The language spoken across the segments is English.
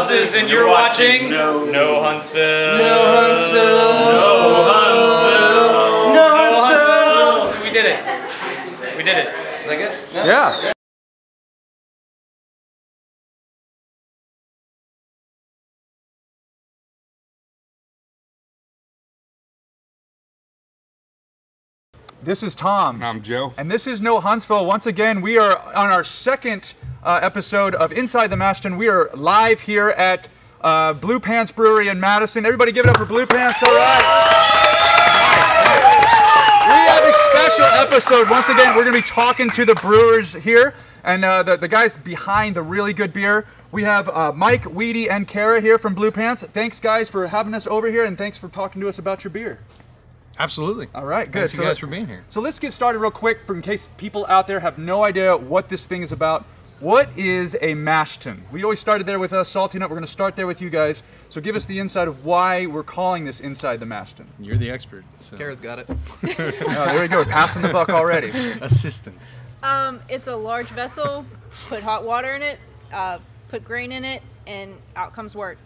bosses, and you're watching No Huntsville. No Huntsville. No Huntsville. No Huntsville. We did it. We did it. Is that good? No? Yeah. This is Tom. I'm Joe. And this is No Huntsville. Once again, we are on our second episode of Inside the Mash Tun. We are live here at Blue Pants Brewery in Madison. Everybody give it up for Blue Pants, all right? We have a special episode. Once again, we're going to be talking to the brewers here and the guys behind the really good beer. We have Mike, Weedy, and Kara here from Blue Pants. Thanks, guys, for having us over here, and thanks for talking to us about your beer. Absolutely. All right, good. Thanks you guys for being here. So let's get started real quick in case people out there have no idea what this thing is about. What is a mash tun? We always started there with Salty Nut. We're going to start there with you guys. So give us the insight of why we're calling this Inside the Mash Tun. You're the expert. So. Kara's got it. Oh, there we go. Passing the buck already. Assistant. It's a large vessel. Put hot water in it. Put grain in it, and out comes wort.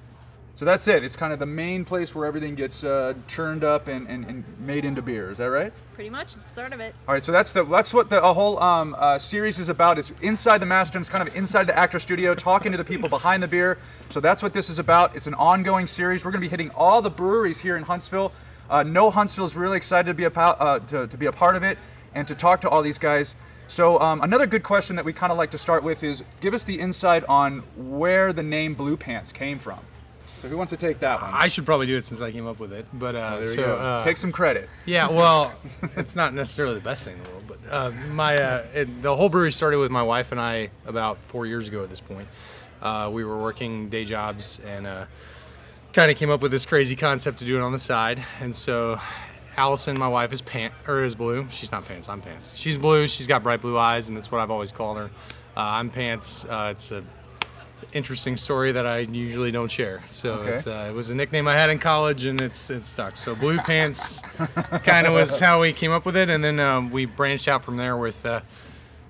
So that's it. It's kind of the main place where everything gets churned up and made into beer. Is that right? Pretty much, it's the start of it. All right. So that's what the whole series is about. It's Inside the Mash Tun. It's kind of inside the actor studio, talking to the people behind the beer. So that's what this is about. It's an ongoing series. We're going to be hitting all the breweries here in Huntsville. No Huntsville is really excited to be a part of it and to talk to all these guys. So another good question that we kind of like to start with is give us the insight on where the name Blue Pants came from. So who wants to take that one? I should probably do it since I came up with it. But there we go. Take some credit. Yeah, well, it's not necessarily the best thing in the world, but the whole brewery started with my wife and I about 4 years ago at this point. We were working day jobs and kind of came up with this crazy concept to do it on the side. And so Allison, my wife, is blue. She's not Pants, I'm Pants. She's blue, she's got bright blue eyes, and that's what I've always called her. I'm Pants. It's an interesting story that I usually don't share. So okay. It was a nickname I had in college, and it's stuck. So Blue Pants kind of was how we came up with it, and then we branched out from there with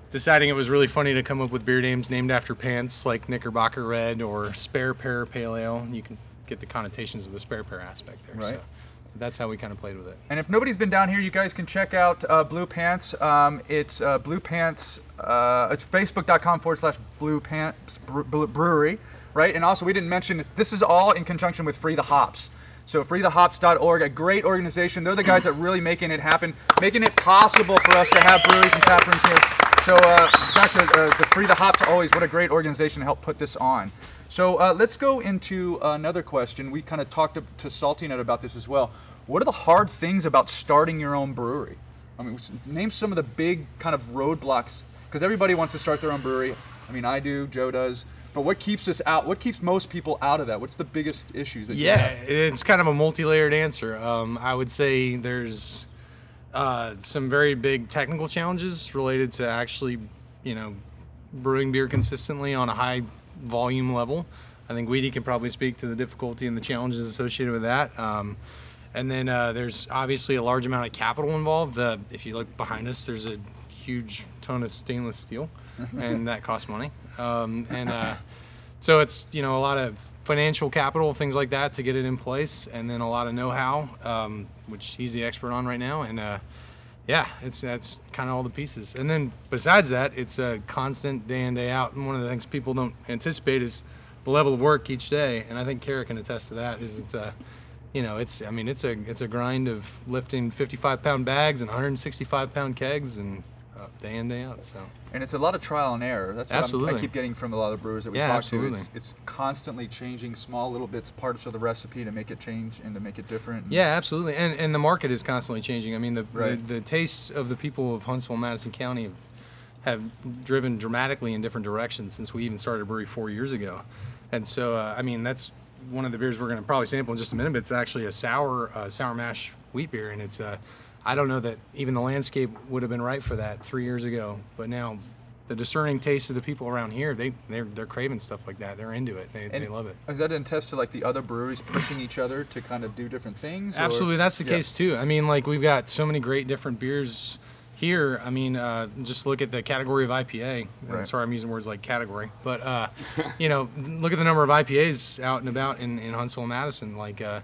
deciding it was really funny to come up with beer names named after pants, like Knickerbocker Red or Spare Pair Pale Ale. You can get the connotations of the spare pair aspect there. Right. So that's how we kind of played with it. And if nobody's been down here, you guys can check out Blue Pants. It's Blue Pants. It's facebook.com/Blue Pants Brewery, right? And also, we didn't mention this is all in conjunction with Free the Hops. So freethehops.org, a great organization. They're the guys that really making it happen, making it possible for us to have breweries and tap rooms here. So back to the Free the Hops, always what a great organization to help put this on. So let's go into another question. We kind of talked to Salty Nut about this as well. What are the hard things about starting your own brewery? I mean, name some of the big kind of roadblocks, because everybody wants to start their own brewery. I mean, I do, Joe does. But what keeps us out? What keeps most people out of that? What's the biggest issues that you have? It's kind of a multi-layered answer. I would say there's some very big technical challenges related to actually, brewing beer consistently on a high volume level. I think Weedy can probably speak to the difficulty and the challenges associated with that. And then there's obviously a large amount of capital involved. If you look behind us, there's a huge ton of stainless steel, and that costs money. So it's a lot of financial capital, things like that, to get it in place, and then a lot of know-how, which he's the expert on right now. And that's kind of all the pieces. And then besides that, it's a constant day in, day out. And one of the things people don't anticipate is the level of work each day. And I think Kara can attest to that. It's a grind of lifting 55-pound bags and 165-pound kegs and day in, day out. So. And it's a lot of trial and error. That's what I keep getting from a lot of brewers that we talk to. It's constantly changing small little bits, parts of the recipe to make it change and to make it different. Yeah, absolutely. And the market is constantly changing. I mean, the tastes of the people of Huntsville and Madison County have driven dramatically in different directions since we even started a brewery 4 years ago. And so, that's one of the beers we're going to probably sample in just a minute, but it's actually a sour mash wheat beer, and it's I don't know that even the landscape would have been right for that 3 years ago, but now the discerning taste of the people around here, they're craving stuff like that. They're into it. They love it. Is that an test to the other breweries pushing each other to kind of do different things? Absolutely, that's the case too. I mean, we've got so many great different beers here, I mean, just look at the category of IPA. Right. Sorry, I'm using words like category, but you know, look at the number of IPAs out and about in Huntsville and Madison. Like, I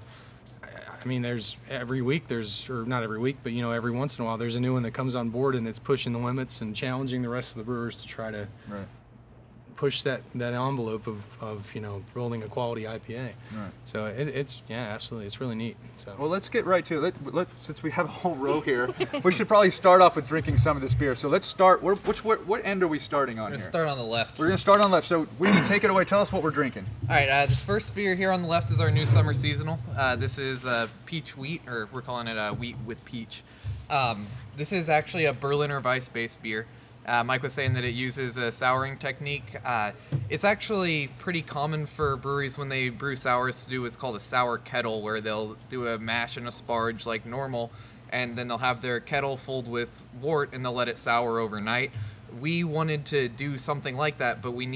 mean, there's every week, or not every week, but you know, every once in a while, there's a new one that comes on board and it's pushing the limits and challenging the rest of the brewers to try to push that envelope of you know, building a quality IPA. Right. So it's absolutely, it's really neat. So Well, let's get right to it. Since we have a whole row here, we should probably start off with drinking some of this beer. So let's start. What end are we starting on We're here? gonna start on the left. We're gonna start on the left. So we can take it away. Tell us what we're drinking. All right, this first beer here on the left is our new summer seasonal. This is peach wheat, or we're calling it wheat with peach. This is actually a Berliner Weiss-based beer. Mike was saying that it uses a souring technique. It's actually pretty common for breweries when they brew sours to do what's called a sour kettle, where they'll do a mash and a sparge like normal, and then they'll have their kettle filled with wort and they'll let it sour overnight. We wanted to do something like that, but we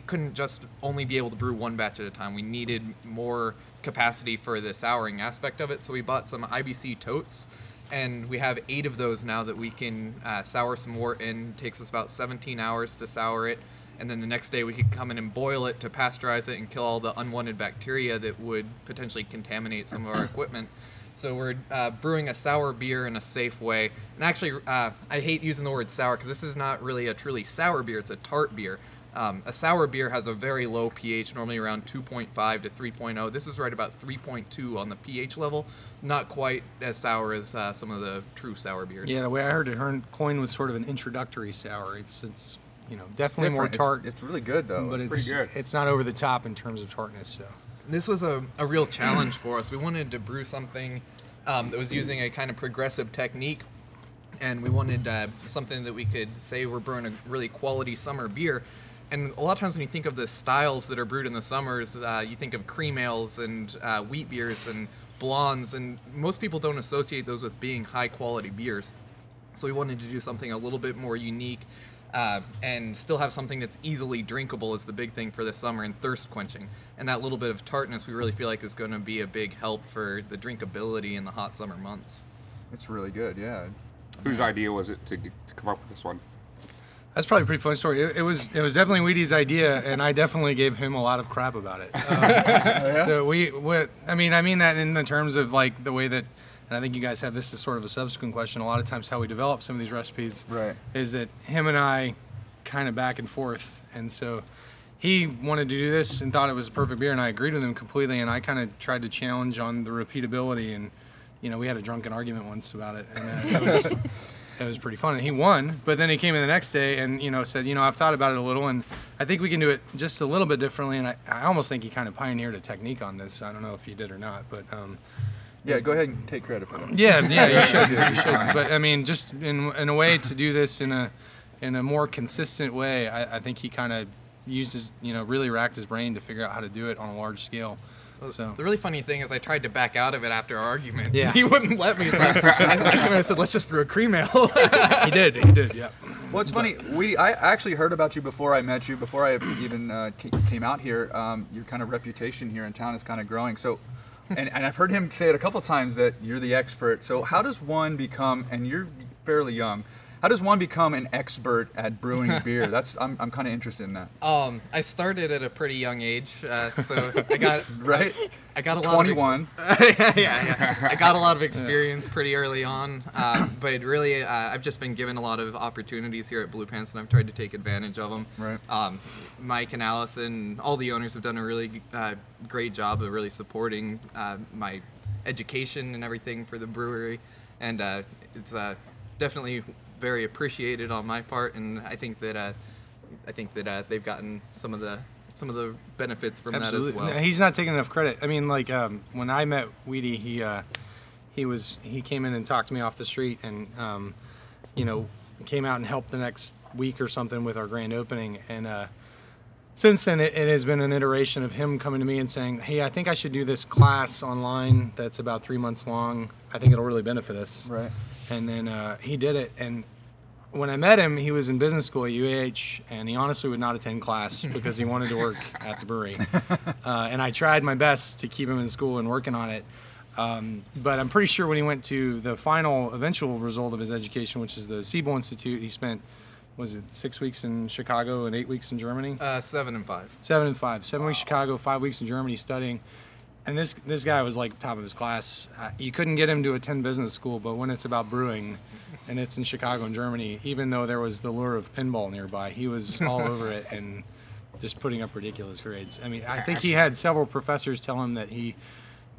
couldn't just only be able to brew one batch at a time. We needed more capacity for the souring aspect of it, so we bought some IBC totes. And we have 8 of those now that we can sour some wort in. It takes us about 17 hours to sour it. And then the next day we could come in and boil it to pasteurize it and kill all the unwanted bacteria that would potentially contaminate some of our equipment. So we're brewing a sour beer in a safe way. And actually, I hate using the word sour because this is not really a truly sour beer. It's a tart beer. A sour beer has a very low pH, normally around 2.5 to 3.0. This is right about 3.2 on the pH level. Not quite as sour as some of the true sour beers. yeah, the way I heard it, coin was sort of an introductory sour. It's you know, definitely more different. tart. It's really good though. but It's it's pretty good. it's not over the top in terms of tartness. So This was a real challenge for us. We wanted to brew something that was using a kind of progressive technique, and we wanted something that we could say we're brewing a really quality summer beer. And a lot of times when you think of the styles that are brewed in the summers, you think of cream ales and wheat beers and blondes, and most people don't associate those with being high quality beers. So we wanted to do something a little bit more unique and still have something that's easily drinkable is the big thing for this summer, and thirst quenching. And that little bit of tartness we really feel like is going to be a big help for the drinkability in the hot summer months. It's really good. Yeah. Whose idea was it to come up with this one? that's probably a pretty funny story. It was definitely Weedy's idea, and I definitely gave him a lot of crap about it. So I mean that in the terms of like the way that, and I think you guys have this as sort of a subsequent question. A lot of times how we develop some of these recipes is that him and I kind of back and forth, and so he wanted to do this and thought it was a perfect beer, and I agreed with him completely, and I kind of tried to challenge on the repeatability, and you know, we had a drunken argument once about it, and it was pretty fun, and he won. But then he came in the next day and, you know, said, you know, I've thought about it a little, and I think we can do it just a little bit differently. And I almost think he kind of pioneered a technique on this. I don't know if he did or not, but Yeah, go ahead and take credit for that. yeah, you should. You should. But I mean, just in a way to do this in a more consistent way, I think he kind of used his, you know, really racked his brain to figure out how to do it on a large scale. So the really funny thing is I tried to back out of it after our argument. Yeah. He wouldn't let me. So I said, let's just brew a cream ale. he did, yeah. Well, it's funny. I actually heard about you before I met you, before I even came out here. Your kind of reputation here in town is kind of growing. So, and I've heard him say it a couple times that you're the expert. So how does one become, and you're fairly young, how does one become an expert at brewing beer? I'm kind of interested in that. I started at a pretty young age, so I got Right? I got a lot 21. yeah. I got a lot of experience pretty early on, but really I've just been given a lot of opportunities here at Blue Pants, and I've tried to take advantage of them. Right. Mike and Allison, all the owners have done a really great job of really supporting my education and everything for the brewery, and it's definitely very appreciated on my part, and I think that they've gotten some of the benefits from that as well. No, he's not taking enough credit. I mean, like when I met Weedy, he came in and talked to me off the street, and you know, came out and helped the next week or something with our grand opening, and since then it has been an iteration of him coming to me and saying, hey, I think I should do this class online that's about 3 months long. I think it'll really benefit us. Right. And then he did it, and when I met him, he was in business school at UAH, and he honestly would not attend class because he wanted to work at the brewery. And I tried my best to keep him in school and working on it. But I'm pretty sure when he went to the final eventual result of his education, which is the Siebel Institute, he spent, was it 6 weeks in Chicago and 8 weeks in Germany? 7 and 5. 7 and 5. 7 weeks Chicago, 5 weeks in Germany studying. And this guy was like top of his class. You couldn't get him to attend business school, but when it's about brewing and it's in Chicago and Germany, even though there was the lure of pinball nearby, he was all over it and just putting up ridiculous grades. I mean, I think he had several professors tell him that he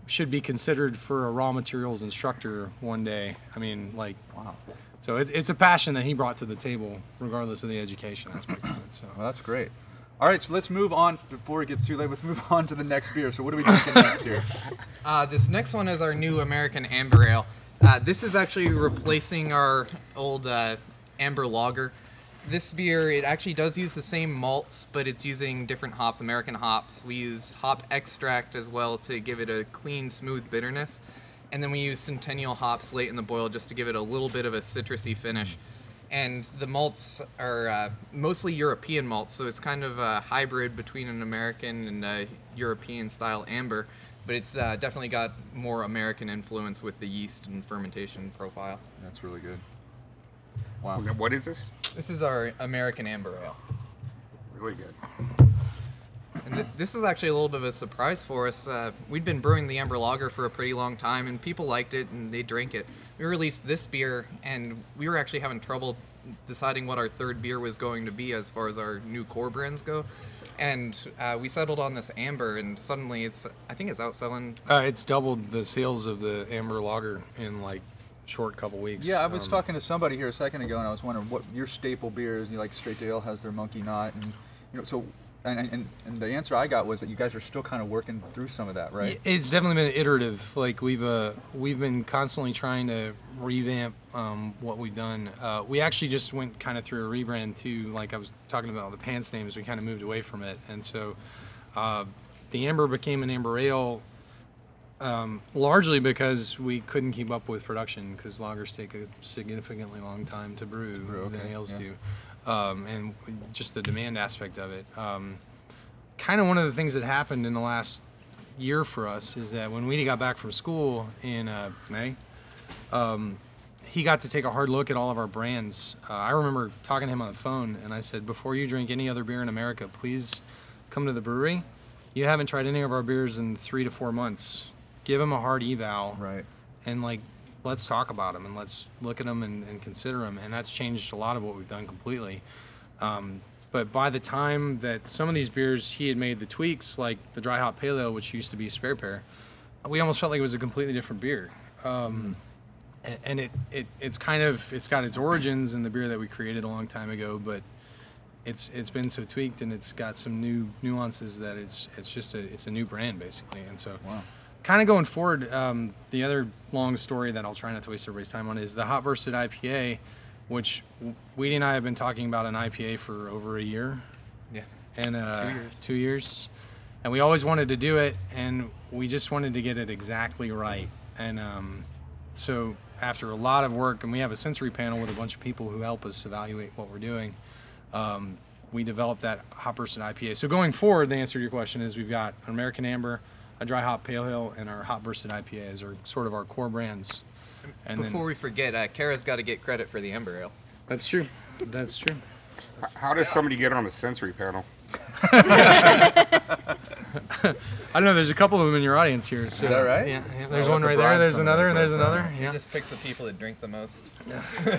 should be considered for a raw materials instructor one day. I mean, like, wow. So it's a passion that he brought to the table, regardless of the education aspect of it. So Well, that's great. All right, so let's move on, before it gets too late, let's move on to the next beer. So what are we drinking next here? This next one is our new American Amber Ale. This is actually replacing our old Amber Lager. This beer, it actually does use the same malts, but it's using different hops, American hops. We use hop extract as well to give it a clean, smooth bitterness. And then we use Centennial hops late in the boil just to give it a little bit of a citrusy finish. And the malts are mostly European malts, so it's kind of a hybrid between an American and a European style amber, but it's definitely got more American influence with the yeast and fermentation profile. That's really good. Wow. What is this? This is our American Amber Ale. Really good. And this was actually a little bit of a surprise for us. We'd been brewing the Amber Lager for a pretty long time, and people liked it, and they drank it. We released this beer, and we were actually having trouble deciding what our third beer was going to be as far as our new core brands go. And we settled on this Amber, and suddenly I think it's outselling. it's doubled the sales of the Amber Lager in like short couple weeks. Yeah, I was talking to somebody here a second ago, and I was wondering what your staple beer is. You like Straight to Ale has their Monkey Knot, and so. And the answer I got was that you guys are still kind of working through some of that, right? It's definitely been iterative. Like we've been constantly trying to revamp what we've done. We actually just went kind of through a rebrand too. Like I was talking about the pants names, we kind of moved away from it, and so the Amber became an Amber Ale largely because we couldn't keep up with production because lagers take a significantly long time to brew than ales do. And just the demand aspect of it. Kind of one of the things that happened in the last year for us is that when Weedy got back from school in May, he got to take a hard look at all of our brands. I remember talking to him on the phone, and I said, before you drink any other beer in America, please come to the brewery. You haven't tried any of our beers in 3 to 4 months. Give them a hard eval. Right. And like, let's talk about them and let's look at them and consider them. And that's changed a lot of what we've done completely. But by the time that some of these beers, he had made the tweaks, like the dry hop pale ale, which used to be Spare Pair, we almost felt like it was a completely different beer. And it's got its origins in the beer that we created a long time ago, but it's been so tweaked and it's got some new nuances that it's a new brand basically. And so. Wow. Kind of going forward, the other long story that I'll try not to waste everybody's time on is the hot bursted IPA, which Weedy and I have been talking about an IPA for over a year. Yeah. And 2 years. 2 years. And we always wanted to do it, and we just wanted to get it exactly right. And so after a lot of work, and we have a sensory panel with a bunch of people who help us evaluate what we're doing, we developed that hot bursted IPA. So going forward, the answer to your question is we've got an American Amber, a dry hop pale ale, and our hot bursted IPAs are sort of our core brands. And before we forget, Kara's got to get credit for the Amber Ale. That's true. That's true. How does somebody get on the sensory panel? I don't know. There's a couple of them in your audience here. So, is that right? Yeah. There's one right there. There's another, and there's another. You Yeah. just pick the people that drink the most.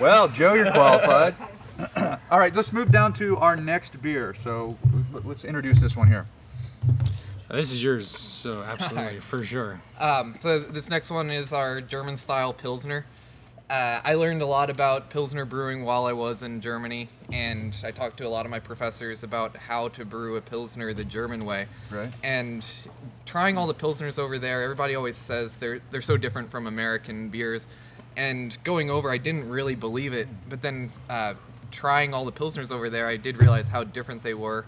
Well, Joe, you're qualified. All right, let's move down to our next beer. So let's introduce this one here. This is yours, so absolutely, for sure. So this next one is our German-style Pilsner. I learned a lot about Pilsner brewing while I was in Germany, and I talked to a lot of my professors about how to brew a Pilsner the German way. Right. And trying all the Pilsners over there, everybody always says they're so different from American beers. And going over, I didn't really believe it, but then trying all the Pilsners over there, I did realize how different they were.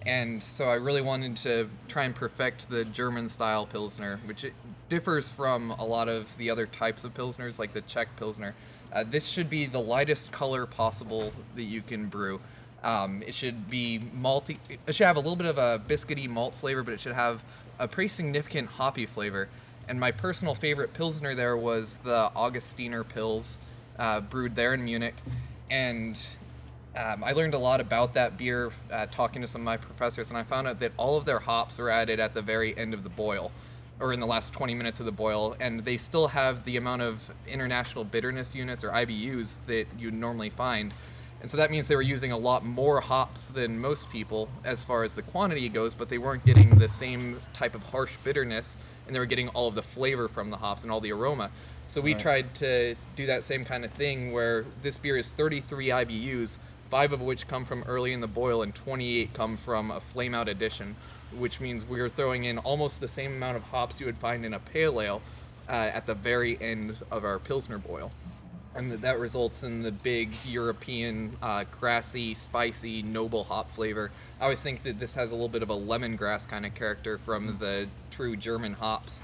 And so I really wanted to try and perfect the German-style Pilsner, which it differs from a lot of the other types of Pilsners, like the Czech Pilsner. This should be the lightest color possible that you can brew. It should be malty. It should have a little bit of a biscuity malt flavor, but it should have a pretty significant hoppy flavor. And my personal favorite Pilsner there was the Augustiner Pils, brewed there in Munich. And I learned a lot about that beer talking to some of my professors, and I found out that all of their hops are added at the very end of the boil, or in the last 20 minutes of the boil, and they still have the amount of international bitterness units, or IBUs, that you'd normally find. And so that means they were using a lot more hops than most people as far as the quantity goes, but they weren't getting the same type of harsh bitterness, and they were getting all of the flavor from the hops and all the aroma. So we tried to do that same kind of thing where this beer is 33 IBUs, 5 of which come from early in the boil and 28 come from a flame out addition, which means we're throwing in almost the same amount of hops you would find in a pale ale at the very end of our Pilsner boil. And that results in the big European, grassy, spicy, noble hop flavor. I always think that this has a little bit of a lemongrass kind of character from the true German hops.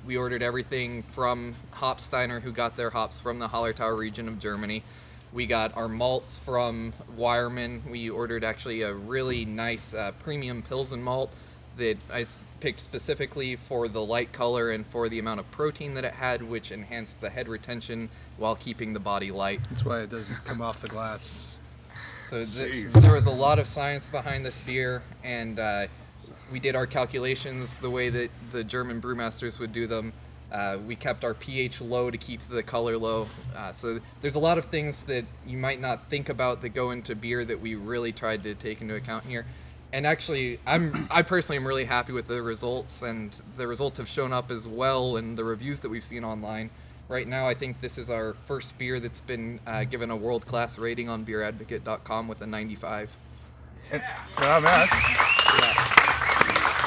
We ordered everything from Hopsteiner, who got their hops from the Hallertau region of Germany. We got our malts from Weyermann. We ordered actually a really nice premium Pilsen malt that I picked specifically for the light color and for the amount of protein that it had, which enhanced the head retention while keeping the body light. That's why it doesn't come off the glass. So there was a lot of science behind this beer, and we did our calculations the way that the German brewmasters would do them. We kept our pH low to keep the color low. So there's a lot of things that you might not think about that go into beer that we really tried to take into account here. And actually, I personally am really happy with the results, and the results have shown up as well in the reviews that we've seen online. Right now, I think this is our first beer that's been given a world-class rating on beeradvocate.com with a 95. Oh, man.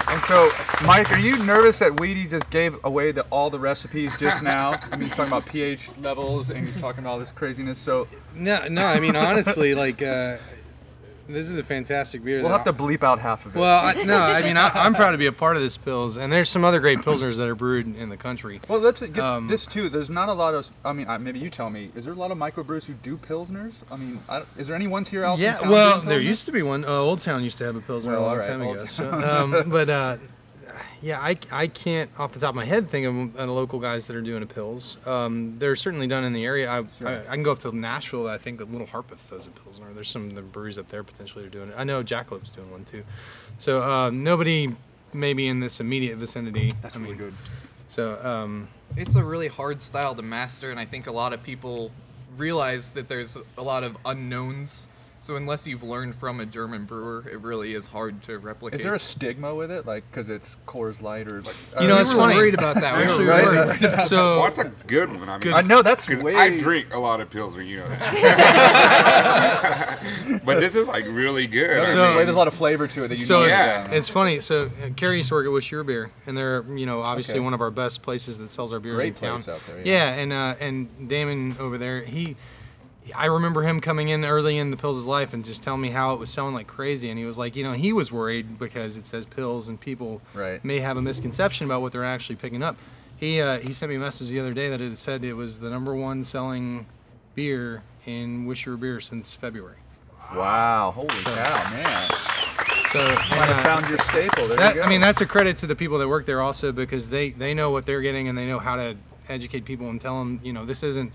And so, Mike, are you nervous that Weedy just gave away all the recipes just now? I mean, he's talking about pH levels and he's talking about all this craziness. So No, I mean, honestly, like, this is a fantastic beer. we'll have to bleep out half of it. Well, I'm proud to be a part of this Pils, and there's some other great Pilsners that are brewed in the country. Well, let's get this too. There's not a lot of. I mean, maybe you tell me. Is there a lot of microbrews who do pilsners? I mean, is there any ones here else? Yeah, well, there used to be one. Old Town used to have a Pilsner a long time ago. So, but yeah, I can't off the top of my head think of the local guys that are doing a Pils. They're certainly done in the area. I can go up to Nashville. I think that Little Harpeth does a Pilsner. There's some of the breweries up there potentially are doing it. I know Jackalop's doing one too. So nobody maybe in this immediate vicinity. That's really good. So It's a really hard style to master, and I think a lot of people realize that there's a lot of unknowns. So unless you've learned from a German brewer, it really is hard to replicate. Is there a stigma with it, like because it's Coors Light or? You know, it's funny. Worried about that. We actually Right? were worried about So Well, that's a good one. I mean, I know that's because way. I drink a lot of Pilsner, you know that. But this is like really good. There's I mean, a lot of flavor to it that you So need. Yeah. it's funny. So Carrie used to work at Wish Your Beer, and they're obviously Okay. one of our best places that sells our beers Great in town. place out there, Yeah, and Damon over there, I remember him coming in early in the Pils' life and just telling me how it was selling like crazy, and he was like, he was worried because it says Pils and people Right. may have a misconception about what they're actually picking up. He sent me a message the other day that it said it was the #1 selling beer in Wish Your Beer since February. Wow! Holy cow, man! So Might have found your staple. There you go. I mean, that's a credit to the people that work there also, because they know what they're getting and they know how to educate people and tell them, this isn't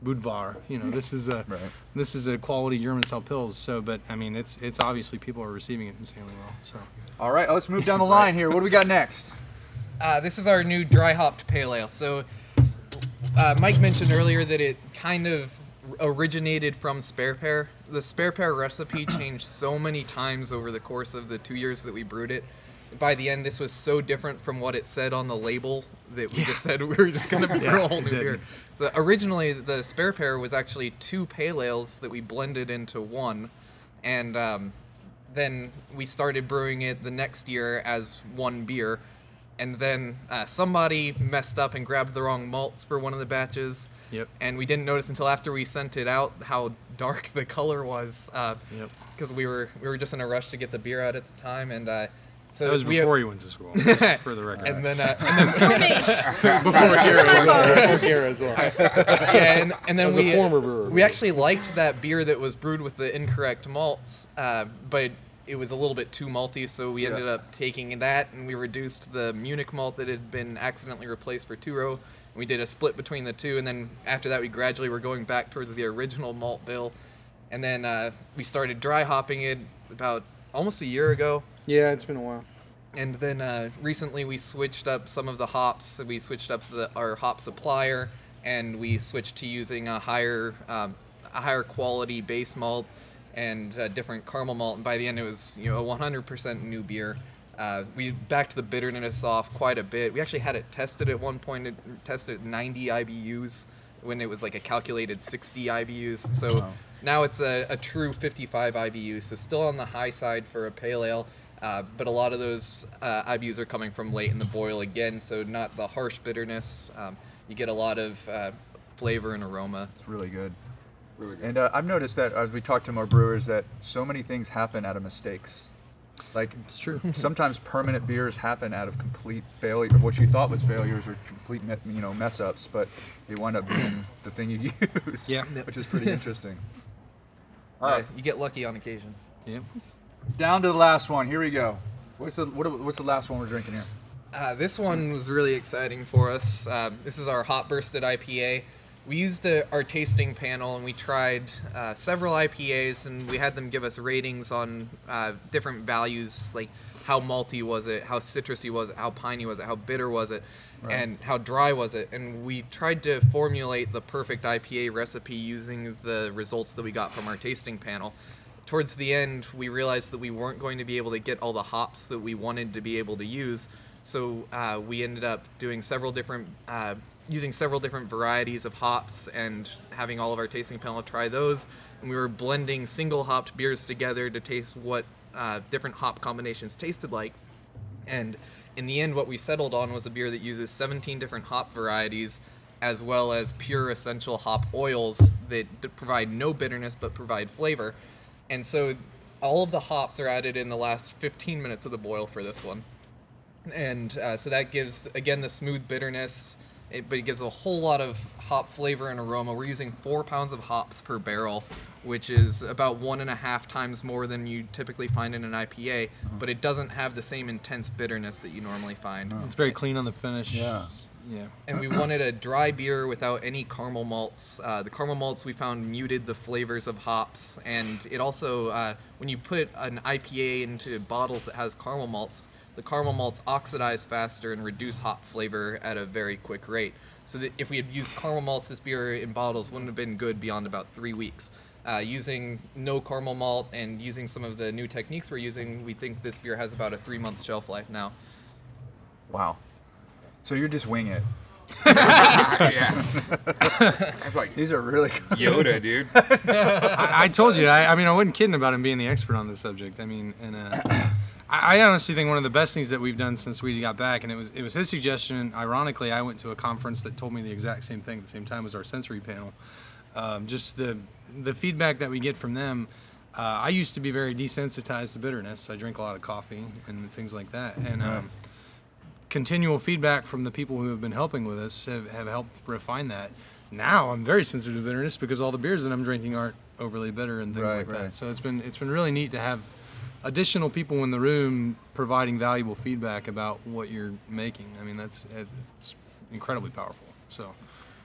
Budvar, this is a Right. this is a quality German style Pils. So, but I mean, it's obviously people are receiving it insanely well. So, All right, let's move down the line here. What do we got next? This is our new dry hopped pale ale. So Mike mentioned earlier that it kind of originated from Spare Pair. The Spare Pair recipe changed so many times over the course of the 2 years that we brewed it. By the end, this was so different from what it said on the label that we just said we were just going to brew a whole new beer. So originally, the Spare Pair was actually 2 pale ales that we blended into one, and then we started brewing it the next year as one beer. And then somebody messed up and grabbed the wrong malts for one of the batches. Yep. And we didn't notice until after we sent it out how dark the color was. Yep. Because we were just in a rush to get the beer out at the time, and so that was before he went to school, just for the record. and then Before Kira as well. yeah, and then As a former brewer. we actually liked that beer that was brewed with the incorrect malts, but it was a little bit too malty, so we ended up taking that and we reduced the Munich malt that had been accidentally replaced for two-row. We did a split between the two, and then after that we gradually were going back towards the original malt bill. And then we started dry hopping it about almost a year ago. Yeah, it's been a while. And then recently we switched up some of the hops. We switched up our hop supplier, and we switched to using a higher quality base malt and a different caramel malt. And by the end, it was a 100% new beer. We backed the bitterness off quite a bit. We actually had it tested at one point. It tested at 90 IBUs when it was like a calculated 60 IBUs. So now it's a true 55 IBUs. So still on the high side for a pale ale. But a lot of those IBUs are coming from late in the boil again, so not the harsh bitterness. You get a lot of flavor and aroma. It's really good. Really good. And I've noticed that as we talk to more brewers that so many things happen out of mistakes. Like, It's true. sometimes permanent beers happen out of complete failure, what you thought was failures or complete mess ups, but they wind up being the thing you use. Yeah. Which is pretty interesting. All Yeah, right, you get lucky on occasion. Yep. down to the last one. Here we go. What's the last one we're drinking here? This one was really exciting for us. This is our hot bursted IPA. We used our tasting panel and we tried several IPAs, and we had them give us ratings on different values, like how malty was it, how citrusy was it, how piney was it, how bitter was it, and how dry was it. And we tried to formulate the perfect IPA recipe using the results that we got from our tasting panel. Towards the end, we realized that we weren't going to be able to get all the hops that we wanted to be able to use, so we ended up doing using several different varieties of hops and having all of our tasting panel try those. And we were blending single hopped beers together to taste what different hop combinations tasted like. And in the end, what we settled on was a beer that uses 17 different hop varieties, as well as pure essential hop oils that provide no bitterness but provide flavor. And so all of the hops are added in the last 15 minutes of the boil for this one. And so that gives, again, the smooth bitterness, but it gives a whole lot of hop flavor and aroma. We're using 4 pounds of hops per barrel, which is about 1.5 times more than you typically find in an IPA, but it doesn't have the same intense bitterness that you normally find. It's very clean on the finish. Yeah. Yeah. And we wanted a dry beer without any caramel malts. The caramel malts we found muted the flavors of hops, and it also, when you put an IPA into bottles that has caramel malts, the caramel malts oxidize faster and reduce hop flavor at a very quick rate. So that if we had used caramel malts, this beer in bottles wouldn't have been good beyond about 3 weeks. Using no caramel malt and using some of the new techniques we're using, we think this beer has about a 3-month shelf life now. Wow. So you're just winging it. Yeah. That's like These are really good. Yoda, dude. I told you. I mean, I wasn't kidding about him being the expert on this subject. I mean, and I honestly think one of the best things that we've done since we got back, and it was his suggestion. Ironically, I went to a conference that told me the exact same thing at the same time as our sensory panel. Just the feedback that we get from them. I used to be very desensitized to bitterness. I drink a lot of coffee and things like that, and continual feedback from the people who have been helping with us have helped refine that. Now I'm very sensitive to bitterness because all the beers that I'm drinking aren't overly bitter and things like that. So it's been really neat to have additional people in the room providing valuable feedback about what you're making. I mean, it's incredibly powerful. So.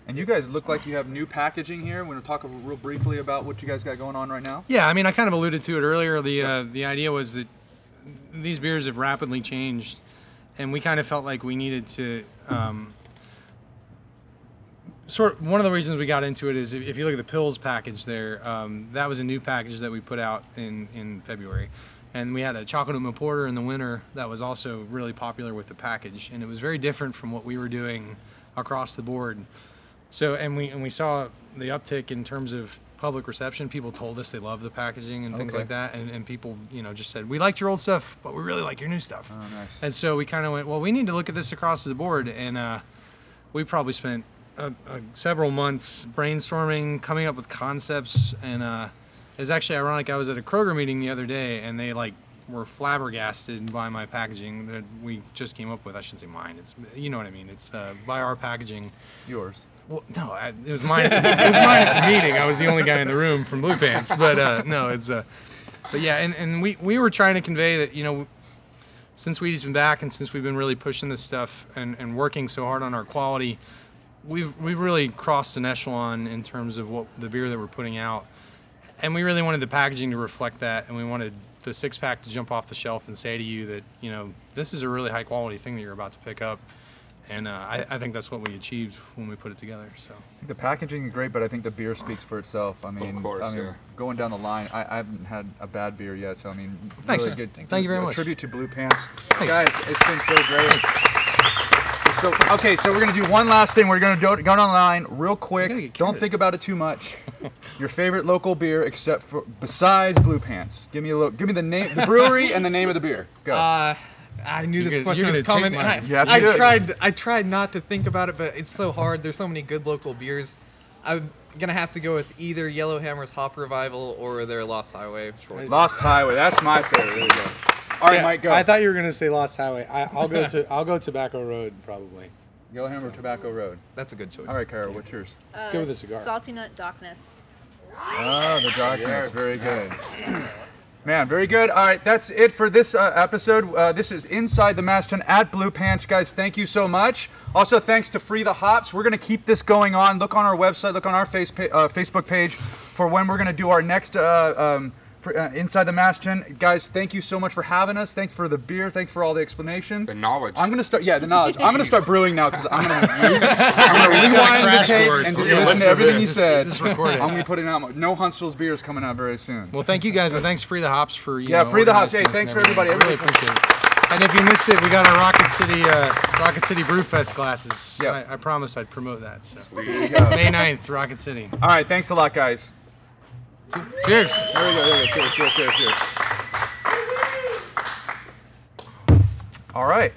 And you guys look like you have new packaging here. We're going to talk real briefly about what you guys got going on right now. Yeah, I mean, I kind of alluded to it earlier. The idea was that these beers have rapidly changed, and we kind of felt like we needed to one of the reasons we got into it is if you look at the Pills package there, that was a new package that we put out in February. And we had a chocolate oatmeal porter in the winter that was also really popular with the package, and it was very different from what we were doing across the board. So, and we saw the uptick in terms of public reception. People told us they love the packaging and things like that, and people, just said, we liked your old stuff, but we really like your new stuff. Oh, nice. And so we kind of went, well, we need to look at this across the board, and we probably spent several months brainstorming, coming up with concepts, and it was actually ironic. I was at a Kroger meeting the other day, and they were flabbergasted by my packaging that we just came up with. I shouldn't say mine. It's, you know what I mean. It's by our packaging. Yours. Well, no, it was mine. It was mine at the meeting. I was the only guy in the room from Blue Pants, but no, it's. I But yeah, and we were trying to convey that, you know, since we've been back and since we've been really pushing this stuff and working so hard on our quality, we've really crossed an echelon in terms of what the beer that we're putting out. And we really wanted the packaging to reflect that, and we wanted the six-pack to jump off the shelf and say to you that, you know, this is a really high-quality thing that you're about to pick up. And I think that's what we achieved when we put it together. So The packaging is great, but I think the beer speaks for itself. I mean, Of course, yeah. going down the line, I haven't had a bad beer yet, so I mean, Thanks. really good. Thank you very much. Tribute to Blue Pants. Thanks. Guys, it's been so great. So, okay, so we're going to do one last thing. We're going to go down the line real quick. gotta get Don't curious. think about it too much. Your favorite local beer, except for besides Blue Pants. Give me the name, the brewery, and the name of the beer. Go. I knew this You're question gonna was take coming, mine. and You have to do it. I tried not to think about it, but it's so hard. There's so many good local beers. I'm gonna have to go with either Yellowhammer's Hop Revival or their Lost Highway choice. Lost Highway. That's my favorite. There we go. All right, Mike, go. I thought you were going to say Lost Highway. I'll go Tobacco Road probably. Yellowhammer Tobacco Road. That's a good choice. All right, Carol, what's yours? Go with a cigar. Salty Nut Darkness. Oh, the darkness. Yes. Very good. Man, very good. All right, that's it for this episode. This is Inside the Mash Tun at Blue Pants. Guys, thank you so much. Also, thanks to Free the Hops. We're going to keep this going on. Look on our website, look on our Facebook page for when we're going to do our next Inside the Mash Tun. Guys, thank you so much for having us. Thanks for the beer. Thanks for all the explanation. The knowledge. I'm going to start, the knowledge. I'm going to start brewing now because I'm going to rewind the tape and just listen to everything you said. Just record it. I'm going to be putting out no Huntsville's beer is coming out very soon. Well, thank you guys, and thanks Free the Hops for Free the Hops. Hey, organizing this thanks and for everybody. everything. I really appreciate it. And if you missed it, we got our Rocket City Brewfest glasses. Yep. I promised I'd promote that. So. There you go. May 9th, Rocket City. All right, thanks a lot, guys. Cheers. There we go. Cheers. All right.